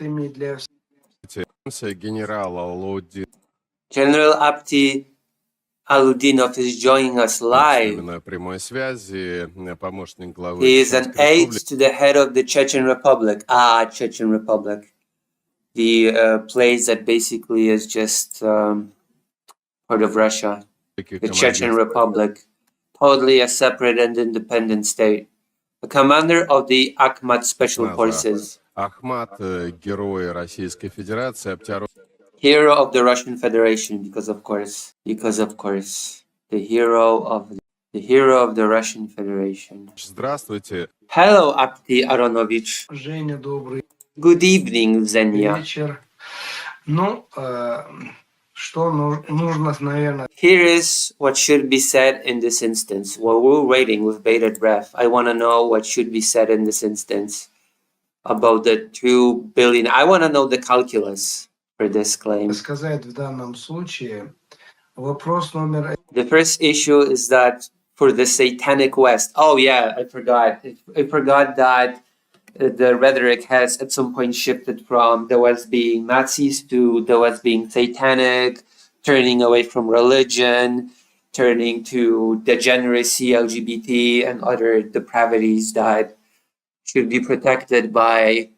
общепринятыми для Генерала Лоуди General Abdi Aludinov is joining us с live. нами на прямой связи, помощник главы He is an Чеченской aide Республики. to the head of the Chechen Republic. Chechen Republic. The place that basically is just part of Russia. The Chechen Republic. Totally a separate and independent state. The commander of the Akhmat Special Forces. Ахмат, герой Российской Федерации, обтяжен. Hero of the Russian Federation, because of course, the hero of the Russian Federation. Здравствуйте. Hello, Abdi Aronovich. Женя, добрый Good evening, Zenya. вечер. Ну, что нужно, наверное, Here is what should be said in this instance. While we're waiting with bated breath, I want to know what should be said in this instance about the 2 billion. I want to know the calculus for this claim. сказать в данном случае. Вопрос номер The first issue is that for the Satanic West. Oh yeah, I forgot. I forgot that the rhetoric has at some point shifted from the West being Nazis to the West being satanic, turning away from religion, turning to degeneracy, LGBT, and other depravities that should be protected by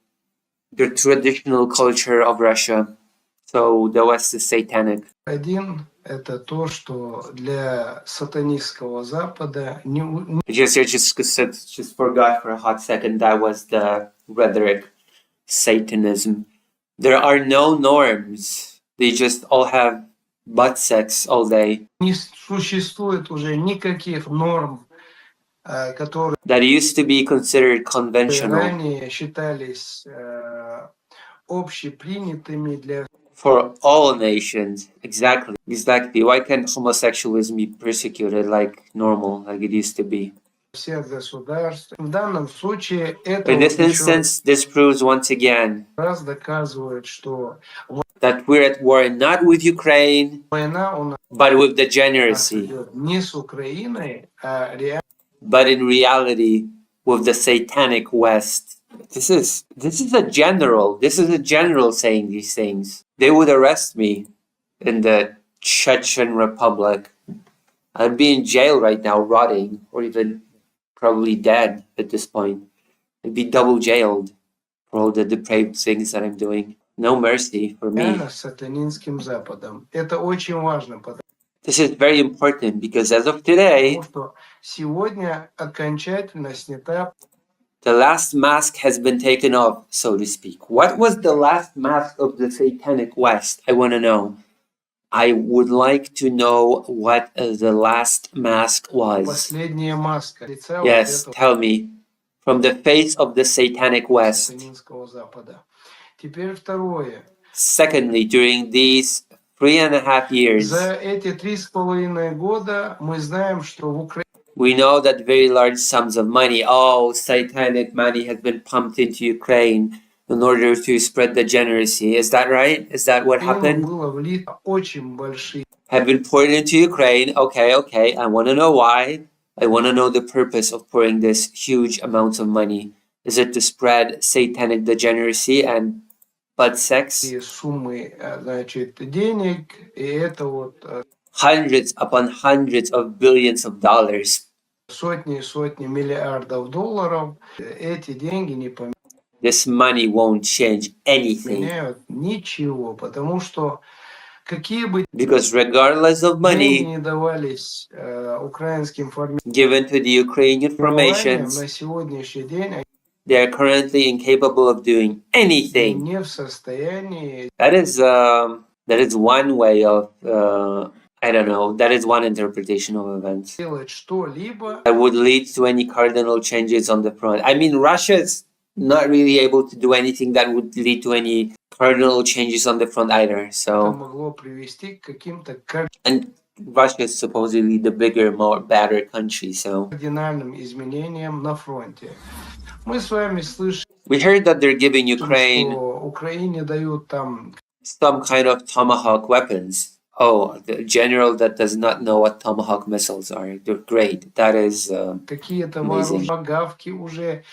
the traditional culture of Russia. So the West is satanic. один – это то, что для сатанистского Запада I just forgot for a hot second that was the rhetoric, Satanism. There are no norms. They just all have butt sex all day. не существует уже никаких норм, которые That used to be considered conventional ранее считались общепринятыми для for all nations. Exactly. Why can't homosexualism be persecuted like normal, like it used to be? всех государств. В данном случае это In this еще instance, this proves once again раз доказывает, что that we're at war not with Ukraine, война у нас but with degeneracy. идет не с Украиной, а реально But in reality, with the satanic West. This is a general saying these things. They would arrest me in the Chechen Republic. I'd be in jail right now, rotting, or even probably dead at this point. I'd be double jailed for all the depraved things that I'm doing. No mercy for me. с сатанинским Западом. Это очень важно, потому This is very important because as of today, что сегодня окончательно снята the last mask has been taken off, so to speak. What was the last mask of the satanic West? I want to know. I would like to know what the last mask was. последняя маска лица Yes, tell me. From the face of the satanic West. сатанинского Запада. Теперь второе. Secondly, during these 3.5 years, За эти 3,5 года мы знаем, что в Украине we know that very large sums of money, satanic money has been pumped into Ukraine in order to spread degeneracy. Is that right? Is that what happened? было влито очень большие Have been poured into Ukraine. Okay. I want to know why. I want to know the purpose of pouring this huge amounts of money. Is it to spread satanic degeneracy and butt sex? суммы, значит, денег, и это вот Hundreds upon hundreds of billions of dollars. сотни и сотни миллиардов долларов. Эти деньги не This money won't change anything. поменяют ничего, потому что какие бы Because regardless of деньги money не давались украинским given to the Ukrainian формированиям, formations, на сегодняшний день they are currently incapable of doing они anything. не в состоянии That is one way of I don't know. That is one interpretation of events делать что-либо. that would lead to any cardinal changes on the front. I mean, Russia is not really able to do anything that would lead to any cardinal changes on the front either. Это So, могло привести к каким-то and Russia is supposedly the bigger, more better country. So, кардинальным изменениям на фронте. Мы с вами слышим, we heard that they're giving Ukraine что Украине дают там some kind of Tomahawk weapons. The general that does not know what Tomahawk missiles are. They're great. That is какие-то amazing. вооружения, гавки уже.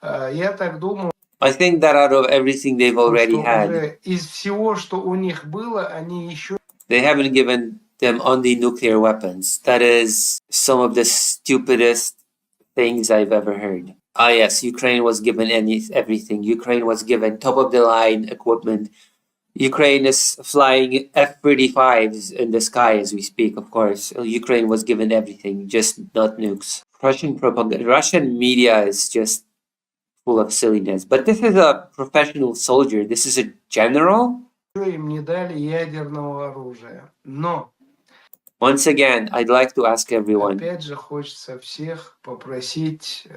Я так думаю, I think that out of everything they've already что had, уже из всего, что у них было, они еще they haven't given them only nuclear weapons. That is some of the stupidest things I've ever heard. Ah, yes, Ukraine was given everything. Ukraine was given top of the line equipment. Ukraine is flying F-35s in the sky as we speak, of course. Ukraine was given everything, just not nukes. Russian propaganda, Russian media is just full of silliness. But this is a professional soldier. This is a general. им не дали ядерного оружия. Но, Once again, I'd like to ask everyone, опять же, хочется всех попросить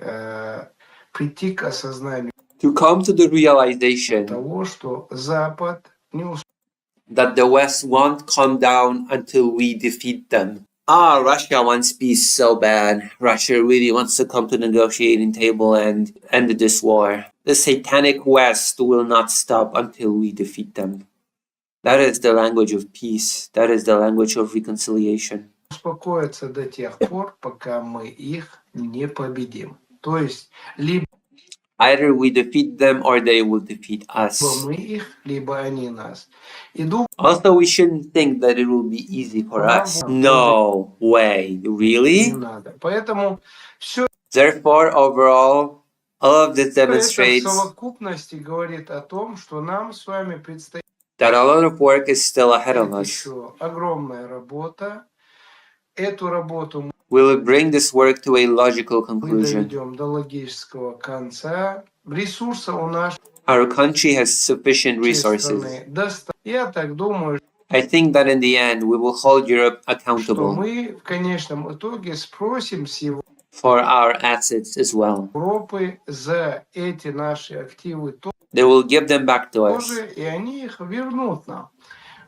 прийти к осознанию to come to the realization того, что Запад не that the West won't calm down until we defeat them. Ah, Russia wants peace so bad. Russia really wants to come to the negotiating table and end this war. The satanic West will not stop until we defeat them. That is the language of peace. That is the language of reconciliation. успокоится до тех пор, пока мы их не победим. То есть, либо Either we defeat them or they will defeat us. мы их, либо они нас. И Also, we shouldn't think that it will be easy for us. No way. не Really? надо. Поэтому все Therefore, overall, all of this это в demonstrates совокупности говорит о том, что нам с вами предстоит that a lot of work is still ahead of us. еще огромная работа. Эту работу мы We will bring this work to a logical conclusion. доведем до логического конца. Ресурсы у нашей Our country has sufficient resources. страны достаточно. Я так думаю, I think that in the end, we will hold Europe что accountable мы в конечном итоге спросим с for our assets as well. Европы за эти наши активы They will give them back to us. тоже, и они их вернут нам.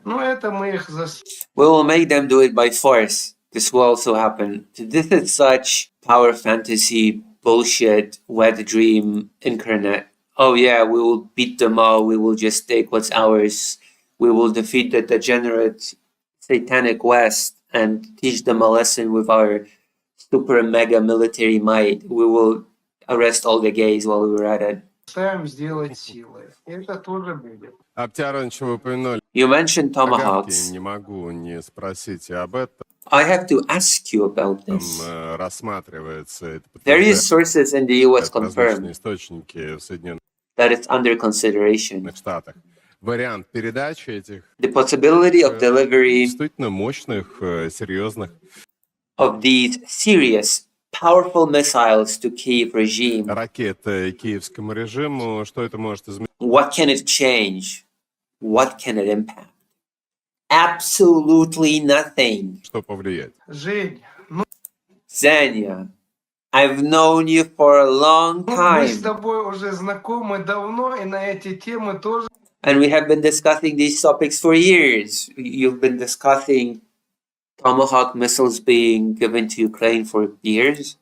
Но это мы их We will make them do it by force. This will also happen. This is such power fantasy, bullshit, wet dream incarnate. Oh yeah, we will beat them all. We will just take what's ours. We will defeat the degenerate satanic West and teach them a lesson with our super mega military might. We will arrest all the gays while we were at it. заставим сделать силой. Это тоже будет. Абтярович, вы упомянули You mentioned Tomahawks. Tomahawks. Не могу не спросить и об этом. I have to ask you about this. Рассматривается это Various sources in the US различные confirm источники в Соединенных that it's under consideration. Штатах. Вариант передачи этих The possibility of delivery действительно мощных, серьезных of these serious, powerful missiles to Kiev regime. ракет киевскому режиму, что это может изменить? What can it change? What can it impact? Absolutely nothing. Что повлияет? Жень, Zenya, I've known you for a long мы с time, тобой уже знакомы давно, и на эти темы тоже and we have been discussing these topics for years. You've been discussing Tomahawk missiles being given to Ukraine for years.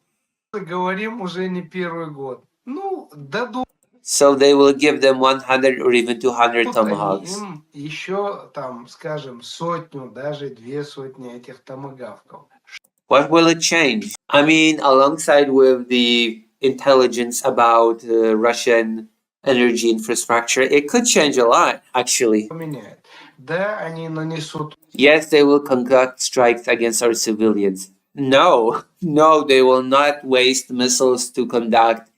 говорим уже не первый год. Ну, дадут So they will give them 100 or even 200 Tomahawks. они им еще там, скажем, сотню, даже 200 этих томагавков. What will it change? I mean, alongside with the intelligence about Russian energy infrastructure, it could change a lot, actually. Поменяет. Да, они нанесут Yes, they will conduct strikes against our civilians. No, they will not waste missiles to conduct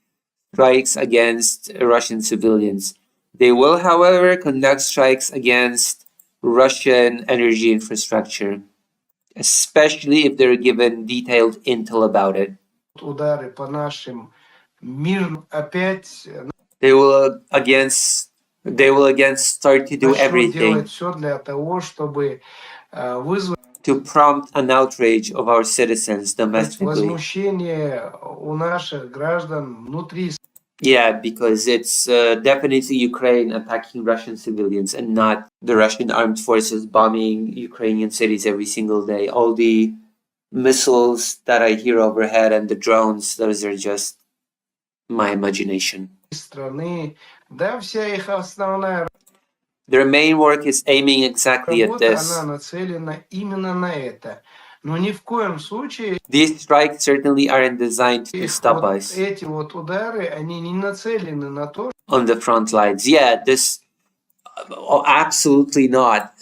strikes against Russian civilians. They will, however, conduct strikes against Russian energy infrastructure, especially if they're given detailed intel about it. удары по нашим мирным опять They will again start to do начнут everything делать все для того, чтобы вызвать to prompt an outrage of our citizens domestically. возмущение у наших граждан внутри. Yeah, because it's definitely Ukraine attacking Russian civilians and not the Russian armed forces bombing Ukrainian cities every single day. All the missiles that I hear overhead and the drones, those are just my imagination. Страны, да, вся их основная Their main work is aiming exactly at работа, this. она нацелена именно на это. Но ни в коем случае These strikes certainly aren't designed to stop вот us эти вот удары, они не нацелены на то, on the front lines. Yeah, this absolutely not.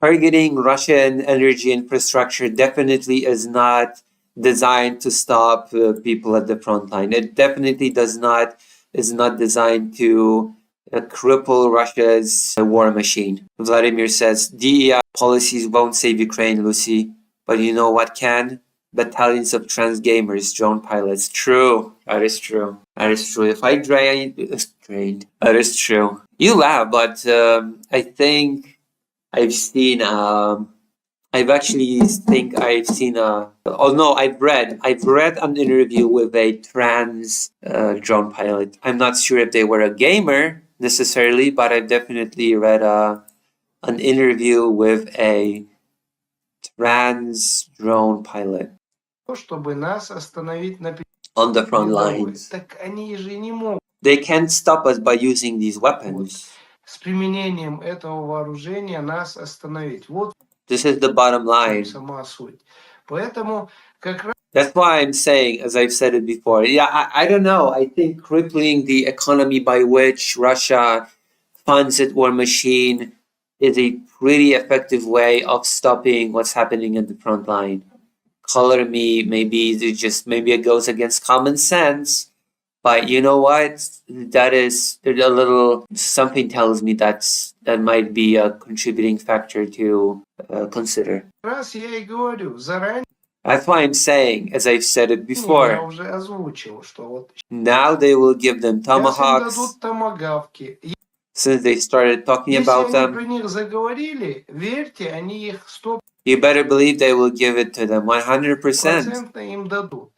Targeting Russian energy infrastructure definitely is not designed to stop people at the front line. It definitely is not designed to cripple Russia's war machine. Vladimir says DEI policies won't save Ukraine, Lucy, but you know what can? Battalions of trans gamers, drone pilots. True. That is true. That is true. If I drained, that is true. You laugh, but I think I've seen. I've actually think I've seen a. Oh no, I've read an interview with a trans drone pilot. I'm not sure if they were a gamer necessarily, but I've definitely read an interview with a trans drone pilot чтобы нас остановить на on the front передовой. lines. Так они же не могут They can't stop us by using these weapons. с применением этого вооружения нас остановить. Вот This is the bottom line. сама суть. Поэтому как раз That's why I'm saying, as I've said it before, yeah, I don't know. I think crippling the economy by which Russia funds its war machine is a pretty effective way of stopping what's happening at the front line. Color me, maybe it goes against common sense, but you know what? That is a little. Something tells me that might be a contributing factor to consider. раз я и говорю, заранее That's why I'm saying, as I've said it я before, уже озвучил, что вот now they will give them сейчас им tomahawks дадут томагавки. since they started talking Если about они them. про них заговорили, верьте, они их 100% You better believe they will give it to them 100%. им дадут.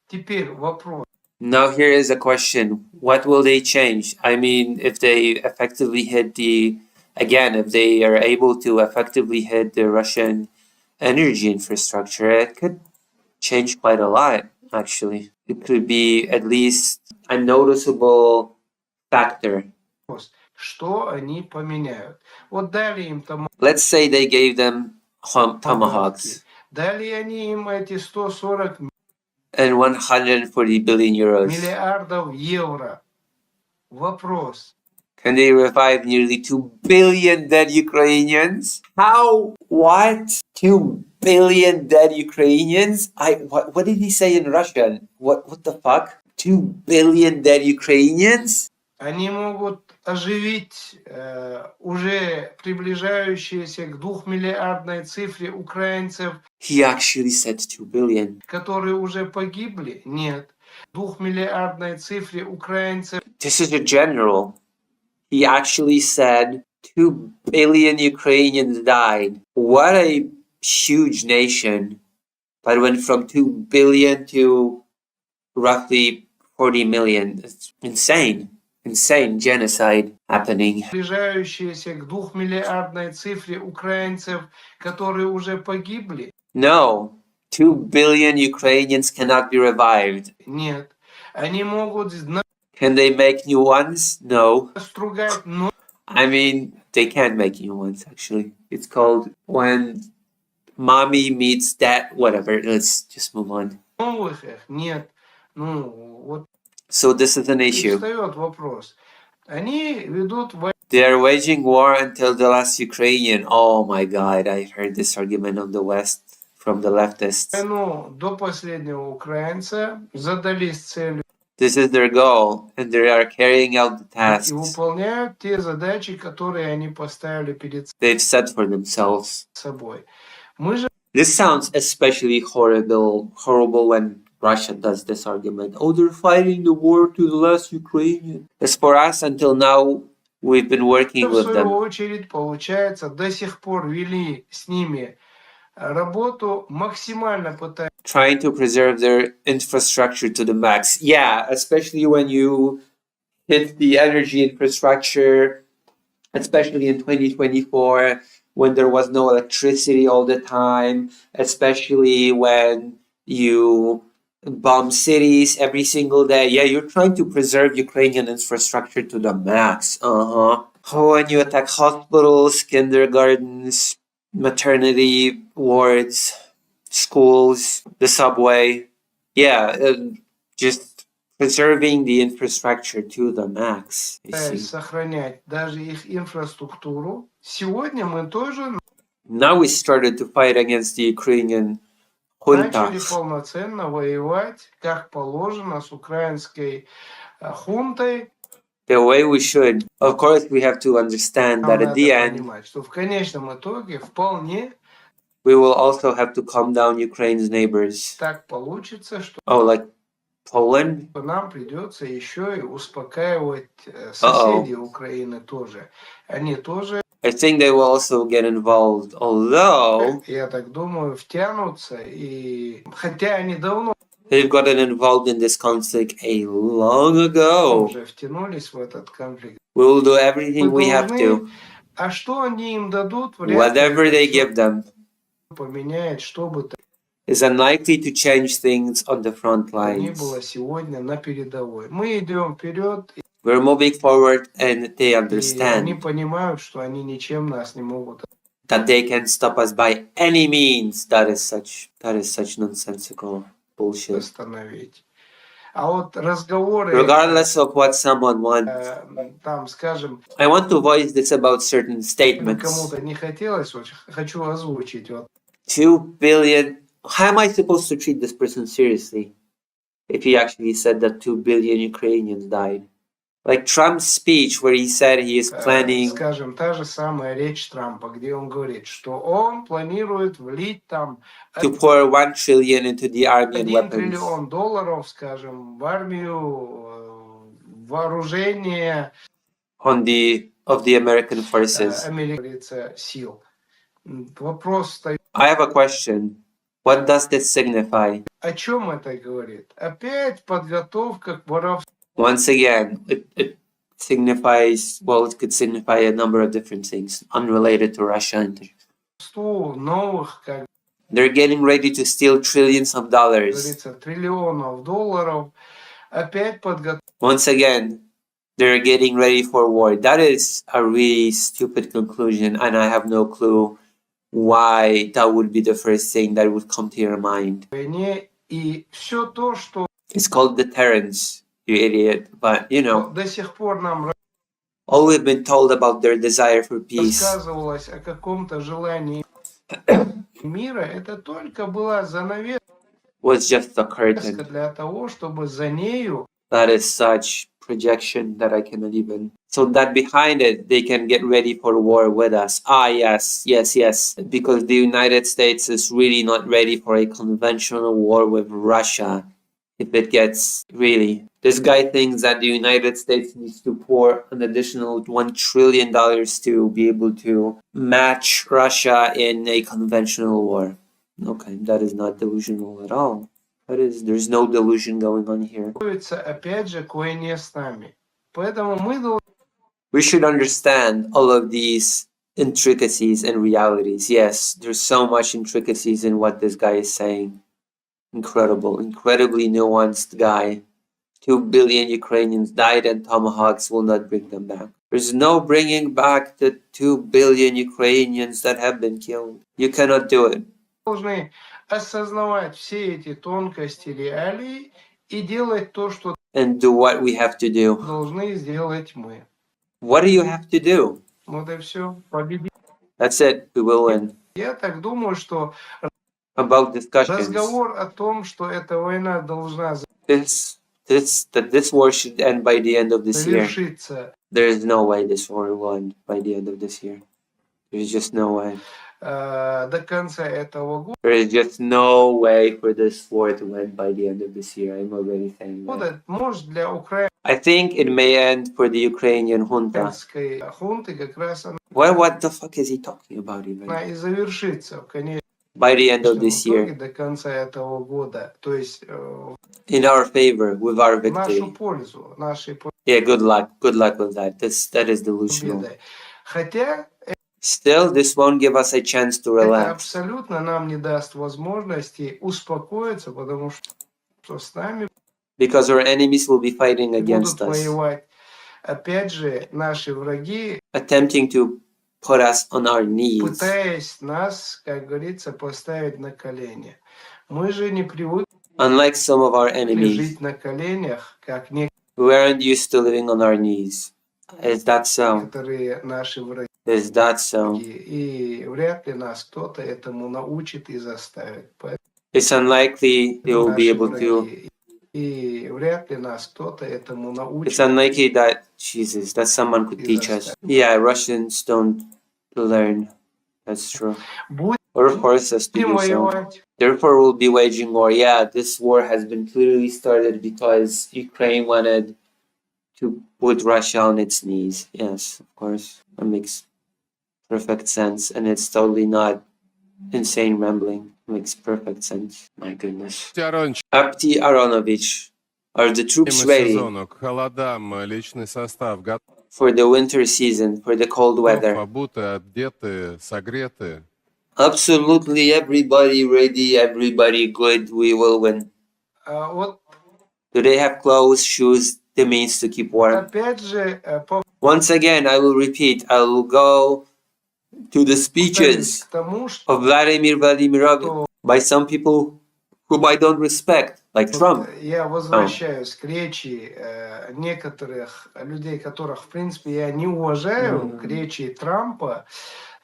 Теперь вопрос. Now here is a question. What will they change? I mean, if they effectively hit if they are able to effectively hit the Russian energy infrastructure, it could change quite a lot, actually. It could be at least a noticeable factor. Что они поменяют? Вот дали им Let's say they gave them tomahawks дали они им эти 140 and 140 billion euros. миллиардов евро. Вопрос. Can they revive nearly 2 billion dead Ukrainians? How? What? 2 billion dead Ukrainians? What did he say in Russian? What the fuck? 2 billion dead Ukrainians? Они могут оживить уже приближающиеся к 2-миллиардной цифре украинцев. He actually said 2 billion. Которые уже погибли? Нет. 2-миллиардной цифре украинцев. This is a general. He actually said 2 billion Ukrainians died. What a huge nation. But went from 2 billion to roughly 40 million. It's insane. Insane genocide happening. Приближающиеся к 2-миллиардной цифре украинцев, которые уже погибли? No. 2 billion Ukrainians cannot be revived. Нет. Они могут Can they make new ones? No. стругать I mean, they can make new ones, actually. It's called when mommy meets dad, whatever. Let's just move on. новых их? Нет. Вот So this is an issue. встает вопрос. Они ведут They are waging war until the last Ukrainian. Oh my God, I heard this argument on the West from the leftists. войну до последнего украинца, задались целью This is their goal, and they are carrying out the и tasks выполняют те задачи, которые они поставили перед they've set for themselves. собой. Мы же This sounds especially horrible when Russia does this argument. Oh, they're fighting the war to the last Ukrainian. As for us, until now, we've been working в with свою them, очередь, получается, до сих пор вели с ними работу, максимально пытаясь trying to preserve their infrastructure to the max. Yeah, especially when you hit the energy infrastructure, especially in 2024, when there was no electricity all the time, especially when you bomb cities every single day. Yeah, you're trying to preserve Ukrainian infrastructure to the max. Oh, when you attack hospitals, kindergartens, maternity wards, schools, the subway. Yeah, just preserving the infrastructure to the max. You see. сохранять даже их инфраструктуру. Сегодня мы тоже Now we started to fight against the Ukrainian начали junta. полноценно воевать, как положено, с украинской хунтой. The way we should. Of course, we have to understand Нам that at надо the end, понимать, что в конечном итоге вполне we will also have to calm down Ukraine's neighbors. так получится, что Oh, like Poland? нам придется еще и успокаивать соседей Украины тоже. Они тоже, I think they will also get involved, although я так думаю, втянутся. И хотя они давно they've gotten involved in this conflict a long ago. уже втянулись в этот конфликт. We will do everything Мы we have to. должны, а что они им дадут, вряд ли Whatever это they всё give them поменяет, что бы то is unlikely to change things on the front ни lines. было сегодня на передовой. Мы идем вперед, We're moving forward and they и они understand понимают, что они ничем нас не могут that they can stop us by any means. That is such nonsensical bullshit. остановить. А вот разговоры, Regardless of what someone wants, там, скажем, I want to voice this about certain statements. кому-то не хотелось, очень хочу озвучить. Вот 2 billion. How am I supposed to treat this person seriously if he actually said that 2 billion Ukrainians died? Like Trump's speech where he said he is planning скажем, та же самая речь Трампа, где он говорит, что он планирует влить там to pour 1 trillion into the army and 1 weapons. триллион долларов, скажем, в армию, вооружение Of the American forces. Америки, сил. Вопрос стоит, I have a question. What does this signify? о чем это говорит? Опять подготовка к воровству. Once again, it signifies, well, it could signify a number of different things unrelated to Russia. Новых, как They're getting ready to steal trillions of dollars. говорится, триллионов долларов. Опять подготовка. Once again, they're getting ready for war. That is a really stupid conclusion, and I have no clue why that would be the first thing that would come to your mind. И все то, что It's called deterrence, you idiot. But, you know, до сих пор нам all we've been told about their desire for peace рассказывалось о каком-то желании мира, это только была занавеска was just a curtain. для того, чтобы за нею That is such projection that I cannot even. So that behind it, they can get ready for war with us. Ah, yes. Because the United States is really not ready for a conventional war with Russia. If it gets really. This guy thinks that the United States needs to pour an additional $1 trillion to be able to match Russia in a conventional war. Okay, that is not delusional at all. There's no delusion going on here. опять же к войне с нами. Поэтому мы должны We should understand all of these intricacies and realities. Yes, there's so much intricacies in what this guy is saying. Incredible, incredibly nuanced guy. 2 billion Ukrainians died and Tomahawks will not bring them back. There's no bringing back the 2 billion Ukrainians that have been killed. You cannot do it. должны осознавать все эти тонкости реалий и делать то, что And do what we have to do. должны сделать мы. What do you have to do? Вот и все. Победить. That's it. We will win. Я так думаю, что About discussions. разговор о том, что эта война должна This war should end by the end of this year. завершиться There is no way this war will end by the end of this year. There's just no way. до конца этого года. There is just no way for this war to end by the end of this year. I'm already saying that. Может, для I think it may end for the Ukrainian junta. украинской хунты как раз она What the fuck is he talking about even? и завершится, конечно, By the end of this year. до конца этого года. То есть In our favor, with our в нашу victory. пользу, нашей Yeah, good luck. Good luck with that. That is delusional. победой. Хотя Still, this won't give us a chance to это relax. абсолютно нам не даст возможности успокоиться, потому что с нами Because our enemies will be fighting against будут us, воевать. Опять же, наши враги attempting to put us on our knees, пытаясь нас, как говорится, поставить на колени. Мы же не привыкли unlike some of our enemies. жить на коленях, как We aren't used to living on our knees. Is that so? некоторые наши враги. Is that so? И вряд ли нас кто-то этому научит и заставит. It's unlikely they will be able to. И вряд ли нас кто-то этому It's научит. unlikely that someone could teach us. Yeah, Russians don't learn. That's true. Or force us to do so. Therefore, we'll be waging war. Yeah, this war has been clearly started because Ukraine wanted to put Russia on its knees. Yes, of course. That makes perfect sense. And it's totally not insane rambling. It makes perfect sense. My goodness. Apti Aronovich, are the troops ready сезону, к холодам, личный состав готов, for the winter season, for the cold weather? обуты, одеты, согреты. Absolutely, everybody ready, everybody good, we will win. Вот Do they have clothes, shoes, the means to keep warm? опять же, Once again, I will repeat, I will go to the speeches к тому, что of Vladimir Vladimirovich by some people whom I don't respect, like Trump. я возвращаюсь к речи некоторых людей, которых, в принципе, я не уважаю, к речи Трампа,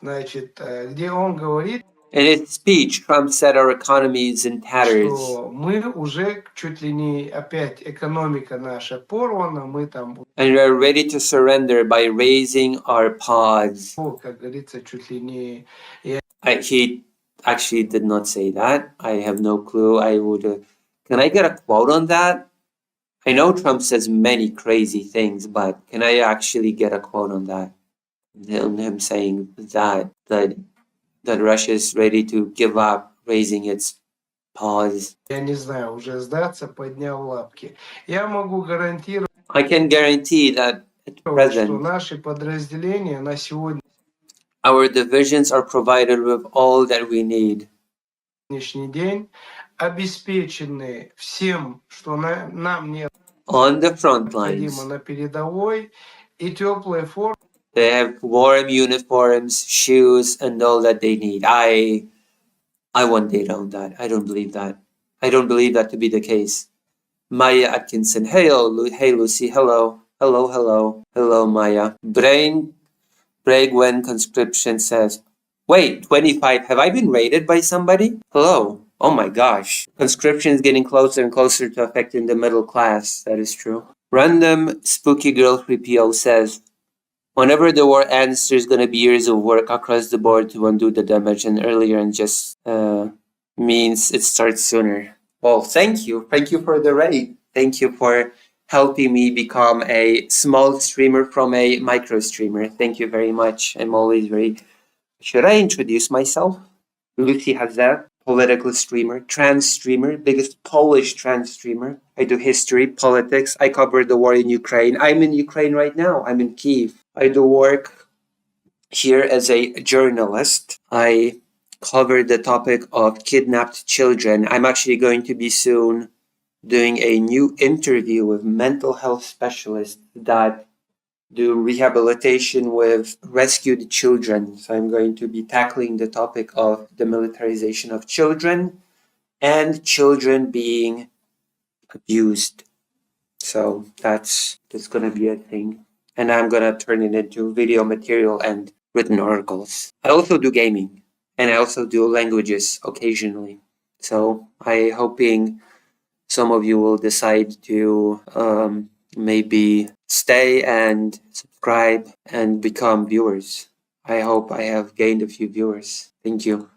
значит, где он говорит, In his speech, Trump said our economy is in tatters. что мы уже чуть ли не опять экономика наша порвана, мы там, And we are ready to surrender by raising our paws. как говорится, чуть ли не... He actually did not say that. I have no clue. Can I get a quote on that? I know Trump says many crazy things, but can I actually get a quote on that? Him saying that Russia is ready to give up raising its paws. Я не знаю, уже сдаться, поднял лапки. Я могу гарантировать, I can guarantee that at что present, наши подразделения на сегодняшний our divisions are provided with all that we need. день обеспечены всем, что нам On the front необходимо lines, на передовой, и теплые формы. they have warm uniforms, shoes, and all that they need. I want data on that. I don't believe that. I don't believe that to be the case. Maya Atkinson. Hey Lucy. Hello. Hello, Maya. Brain break when conscription says, wait, 25. Have I been raided by somebody? Hello. Oh my gosh. Conscription is getting closer and closer to affecting the middle class. That is true. Random Spooky Girl 3PO says, whenever the war ends, there's going to be years of work across the board to undo the damage, and earlier and just means it starts sooner. Well, thank you. Thank you for the raid. Thank you for helping me become a small streamer from a micro streamer. Thank you very much. I'm always very... Should I introduce myself? Lucy Haze, political streamer, trans streamer, biggest Polish trans streamer. I do history, politics. I cover the war in Ukraine. I'm in Ukraine right now. I'm in Kyiv. I do work here as a journalist. I cover the topic of kidnapped children. I'm actually going to be soon doing a new interview with mental health specialists that do rehabilitation with rescued children. So I'm going to be tackling the topic of the militarization of children and children being abused. So that's going to be a thing. And I'm going to turn it into video material and written articles. I also do gaming, and I also do languages occasionally. So I'm hoping some of you will decide to maybe stay and subscribe and become viewers. I hope I have gained a few viewers. Thank you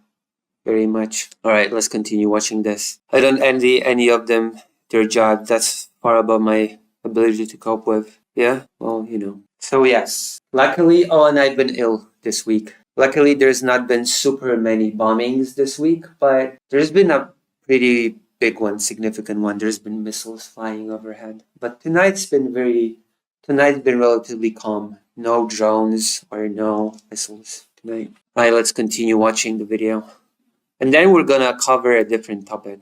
very much. All right, let's continue watching this. I don't envy any of them their job. That's far above my ability to cope with. Yeah, well, you know. So yes, luckily, and I've been ill this week. Luckily, there's not been super many bombings this week, but there's been a pretty big one, significant one. There's been missiles flying overhead. But tonight's been relatively calm. No drones or no missiles tonight. All right, let's continue watching the video. And then we're gonna cover a different topic.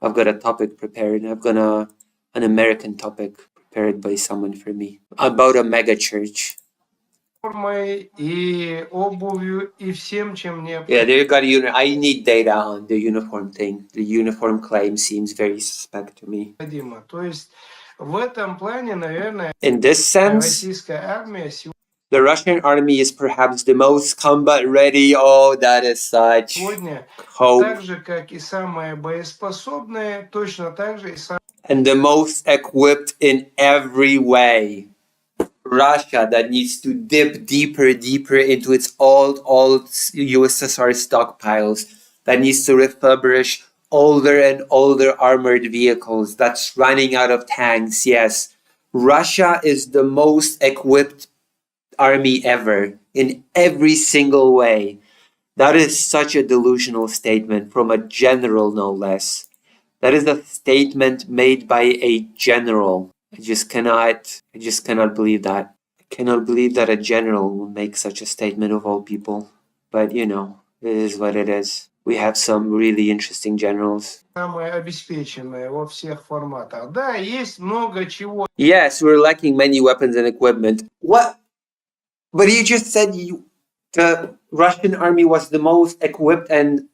I've got a topic prepared. I've got an American topic prepared by someone for me about a mega church. формой, и обувью, и всем, чем Yeah, they got I need data on the uniform thing. The uniform claim seems very suspect to me. необходимо. То есть в этом плане, наверное, In this sense, российская армия the Russian army is perhaps the most combat ready. Oh, that is such сегодня hope. так же, как и самые боеспособные, точно так же и самые And the most equipped in every way. Russia that needs to dip deeper into its old USSR stockpiles, that needs to refurbish older and older armored vehicles, that's running out of tanks. Yes, Russia is the most equipped army ever in every single way. That is such a delusional statement from a general, no less. That is a statement made by a general. I just cannot believe that. I cannot believe that a general will make such a statement of all people. But you know, it is what it is. We have some really interesting generals. самые обеспеченные во всех форматах. Да, есть много чего. Yes, we're lacking many weapons and equipment. What? But you just said the Russian army was the most equipped and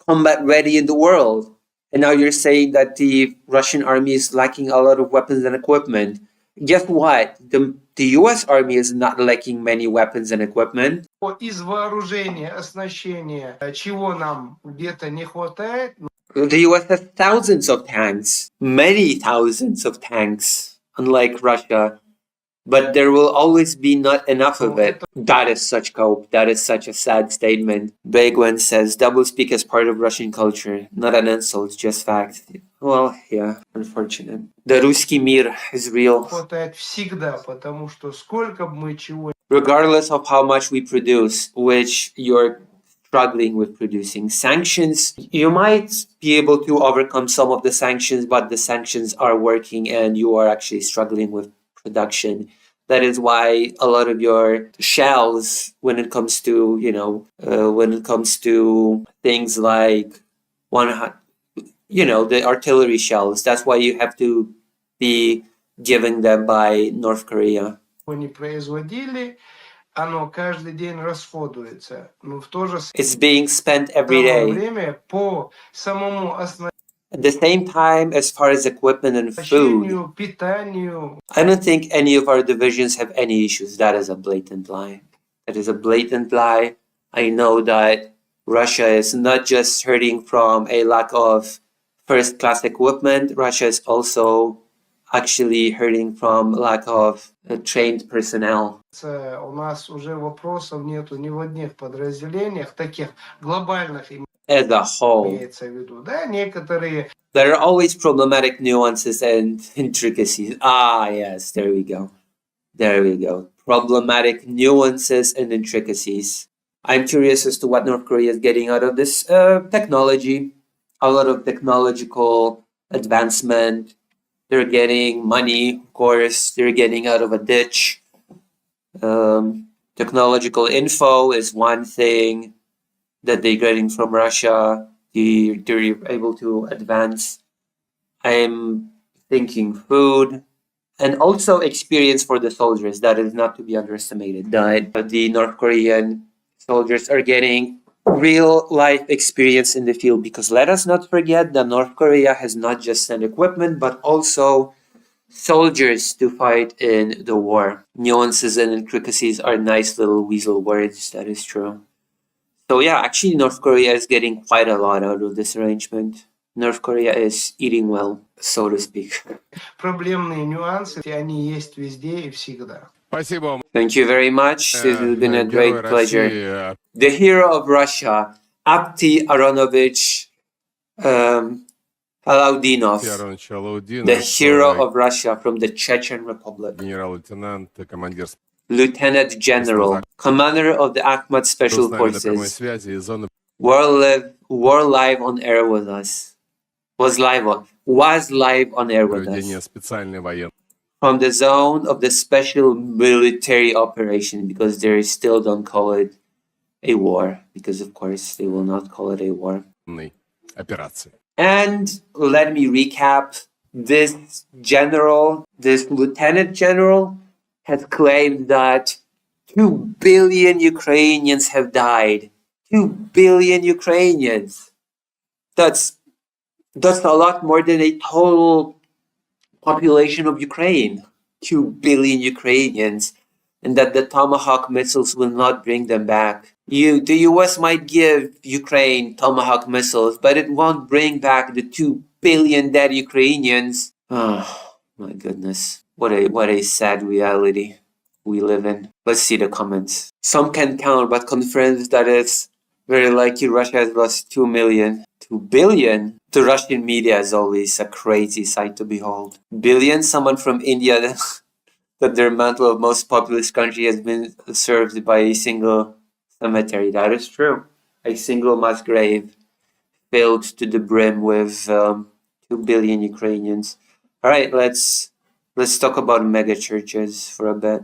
combat ready in the world. And now you're saying that the Russian army is lacking a lot of weapons and equipment. Guess what? The US army is not lacking many weapons and equipment. Из вооружения, оснащения, чего нам где-то не хватает. The US has thousands of tanks, many thousands of tanks, unlike Russia. But there will always be not enough of it. That is such cope. That is such a sad statement. Begwen says, doublespeak is part of Russian culture. Not an insult, just fact. Well, yeah, unfortunate. The Ruski Mir is real. Хватает всегда, потому что сколько бы мы чего... Regardless of how much we produce, which you're struggling with producing. Sanctions, you might be able to overcome some of the sanctions, but the sanctions are working and you are actually struggling with production. That is why a lot of your shells, when it comes to, when it comes to things like the artillery shells, that's why you have to be given them by North Korea. не производили, оно каждый день расходуется. Но в то же It's being spent every day. время по самому At the same time, as far as equipment and food, питанию. I don't think any of our divisions have any issues. That is a blatant lie. That is a blatant lie. I know that Russia is not just hurting from a lack of first-class equipment. Russia is also actually hurting from lack of trained personnel. У нас уже вопросов нету ни в одних подразделениях, таких глобальных As a whole. имеется в виду. Да, некоторые... There are always problematic nuances and intricacies. Ah, yes, there we go. There we go. Problematic nuances and intricacies. I'm curious as to what North Korea is getting out of this technology. A lot of technological advancement. They're getting money, of course. They're getting out of a ditch. Technological info is one thing that they're getting from Russia. They're able to advance. I'm thinking food and also experience for the soldiers. That is not to be underestimated. That the North Korean soldiers are getting real life experience in the field, because let us not forget that North Korea has not just sent equipment but also soldiers to fight in the war. Nuances and intricacies are nice little weasel words. That is true. So yeah, actually North Korea is getting quite a lot out of this arrangement. North Korea is eating well, so to speak. Проблемные нюансы, они есть везде и всегда. Спасибо. Thank you very much. This has been a great pleasure. The hero of Russia, Apti Aronovich Alaudinov, the hero of Russia from the Chechen Republic. Генерал-лейтенант, командир Lieutenant General, Commander of the Akhmat Special Forces, were live on air with us. Was live on air with us. From the zone of the special military operation, because they still don't call it a war, because of course they will not call it a war. And let me recap. This lieutenant general has claimed that 2 billion Ukrainians have died. 2 billion Ukrainians. That's a lot more than a total population of Ukraine. 2 billion Ukrainians. And that the Tomahawk missiles will not bring them back. The US might give Ukraine Tomahawk missiles, but it won't bring back the 2 billion dead Ukrainians. Oh, my goodness. What a sad reality we live in. Let's see the comments. Some can count, but confirms that it's very likely Russia has lost 2 million. 2 billion? The Russian media is always a crazy sight to behold. Billion? Someone from India that their mantle of most populous country has been served by a single cemetery. That is true. A single mass grave filled to the brim with 2 billion Ukrainians. All right, let's talk about mega churches for a bit.